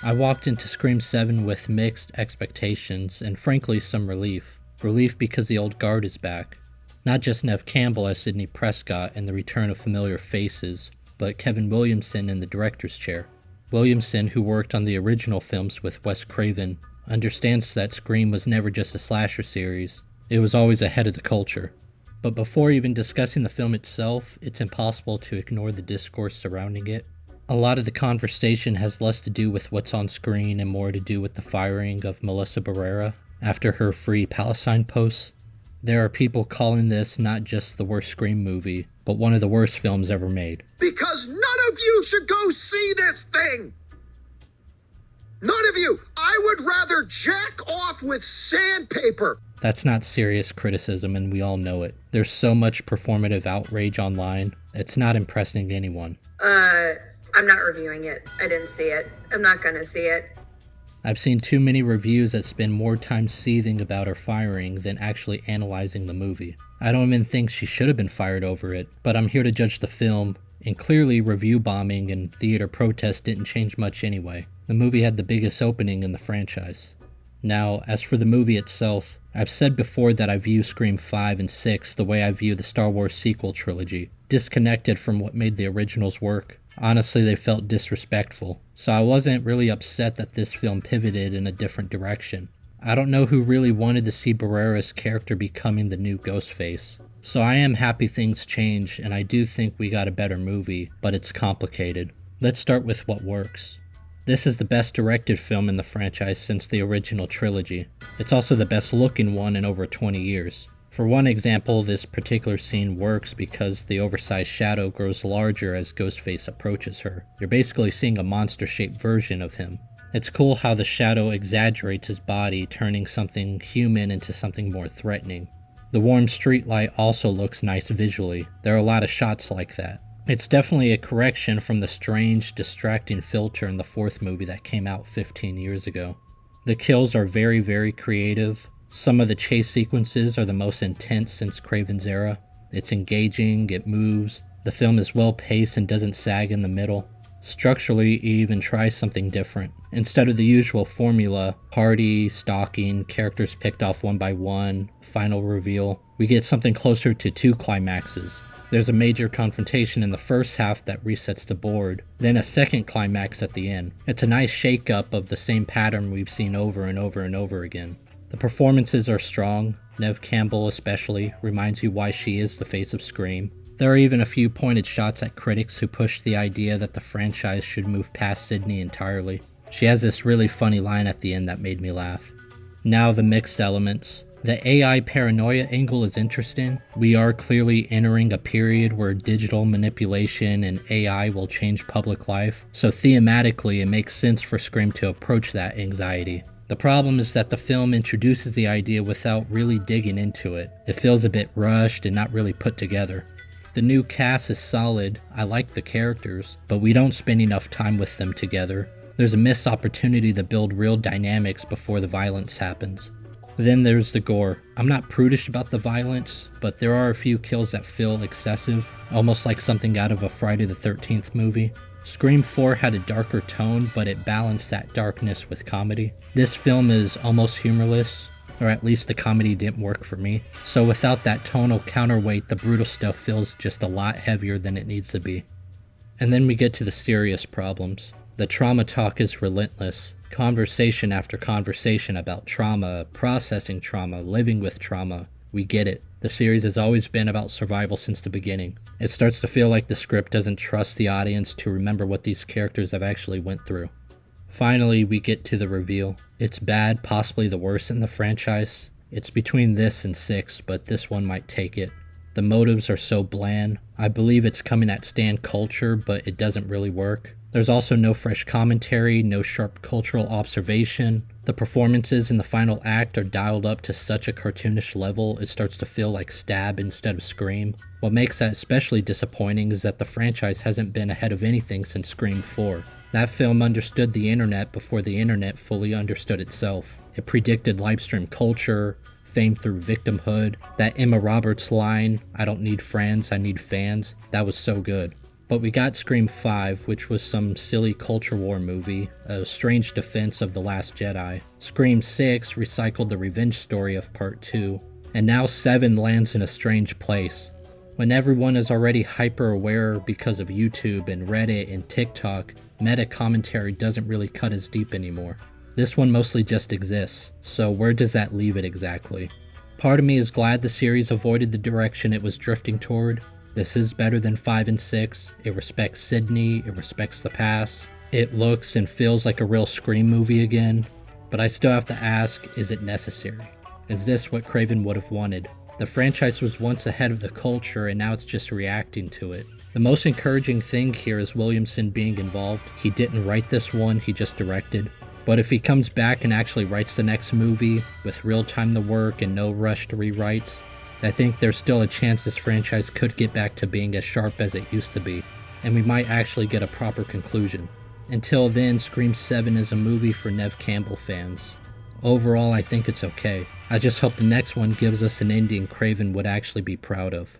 I walked into Scream 7 with mixed expectations and frankly some relief. Relief because the old guard is back. Not just Neve Campbell as Sidney Prescott and the return of familiar faces, but Kevin Williamson in the director's chair. Williamson, who worked on the original films with Wes Craven, understands that Scream was never just a slasher series. It was always ahead of the culture. But before even discussing the film itself, it's impossible to ignore the discourse surrounding it. A lot of the conversation has less to do with what's on screen and more to do with the firing of Melissa Barrera after her Free Palestine posts. There are people calling this not just the worst Scream movie, but one of the worst films ever made. Because none of you should go see this thing! None of you! I would rather jack off with sandpaper! That's not serious criticism, and we all know it. There's so much performative outrage online, it's not impressing anyone. I'm not reviewing it. I didn't see it. I'm not gonna see it. I've seen too many reviews that spend more time seething about her firing than actually analyzing the movie. I don't even think she should have been fired over it, but I'm here to judge the film, and clearly review bombing and theater protest didn't change much anyway. The movie had the biggest opening in the franchise. Now, as for the movie itself, I've said before that I view Scream 5 and 6 the way I view the Star Wars sequel trilogy, disconnected from what made the originals work. Honestly, they felt disrespectful, so I wasn't really upset that this film pivoted in a different direction. I don't know who really wanted to see Barrera's character becoming the new Ghostface, so I am happy things changed, and I do think we got a better movie, but it's complicated. Let's start with what works. This is the best directed film in the franchise since the original trilogy. It's also the best looking one in over 20 years. For one example, this particular scene works because the oversized shadow grows larger as Ghostface approaches her. You're basically seeing a monster-shaped version of him. It's cool how the shadow exaggerates his body, turning something human into something more threatening. The warm streetlight also looks nice visually. There are a lot of shots like that. It's definitely a correction from the strange, distracting filter in the fourth movie that came out 15 years ago. The kills are very, very creative. Some of the chase sequences are the most intense since Craven's era. It's engaging, it moves. The film is well paced and doesn't sag in the middle. Structurally, it even tries something different. Instead of the usual formula, party, stalking, characters picked off one by one, final reveal, we get something closer to two climaxes. There's a major confrontation in the first half that resets the board, then a second climax at the end. It's a nice shake-up of the same pattern we've seen over and over and over again. The performances are strong. Neve Campbell especially reminds you why she is the face of Scream. There are even a few pointed shots at critics who push the idea that the franchise should move past Sidney entirely. She has this really funny line at the end that made me laugh. Now the mixed elements. The AI paranoia angle is interesting. We are clearly entering a period where digital manipulation and AI will change public life, so thematically it makes sense for Scream to approach that anxiety. The problem is that the film introduces the idea without really digging into it. It feels a bit rushed and not really put together. The new cast is solid, I like the characters, but we don't spend enough time with them together. There's a missed opportunity to build real dynamics before the violence happens. Then there's the gore. I'm not prudish about the violence, but there are a few kills that feel excessive, almost like something out of a Friday the 13th movie. Scream 4 had a darker tone, but it balanced that darkness with comedy. This film is almost humorless, or at least the comedy didn't work for me. So without that tonal counterweight, the brutal stuff feels just a lot heavier than it needs to be. And then we get to the serious problems. The trauma talk is relentless. Conversation after conversation about trauma, processing trauma, living with trauma. We get it. The series has always been about survival since the beginning. It starts to feel like the script doesn't trust the audience to remember what these characters have actually went through. Finally, we get to the reveal. It's bad, possibly the worst in the franchise. It's between this and 6, but this one might take it. The motives are so bland. I believe it's coming at stan culture, but it doesn't really work. There's also no fresh commentary, no sharp cultural observation. The performances in the final act are dialed up to such a cartoonish level it starts to feel like Stab instead of Scream. What makes that especially disappointing is that the franchise hasn't been ahead of anything since Scream 4. That film understood the internet before the internet fully understood itself. It predicted livestream culture, fame through victimhood. That Emma Roberts line, "I don't need friends, I need fans," that was so good. But we got Scream 5, which was some silly culture war movie, a strange defense of The Last Jedi. Scream 6 recycled the revenge story of Part 2. And now 7 lands in a strange place. When everyone is already hyper-aware because of YouTube and Reddit and TikTok, meta commentary doesn't really cut as deep anymore. This one mostly just exists, so where does that leave it exactly? Part of me is glad the series avoided the direction it was drifting toward. This is better than 5 and 6. It respects Sydney, it respects the past. It looks and feels like a real Scream movie again. But I still have to ask, is it necessary? Is this what Craven would have wanted? The franchise was once ahead of the culture and now it's just reacting to it. The most encouraging thing here is Williamson being involved. He didn't write this one, he just directed. But if he comes back and actually writes the next movie, with real time to work and no rushed rewrites, I think there's still a chance this franchise could get back to being as sharp as it used to be, and we might actually get a proper conclusion. Until then, Scream 7 is a movie for Neve Campbell fans. Overall, I think it's okay. I just hope the next one gives us an ending Craven would actually be proud of.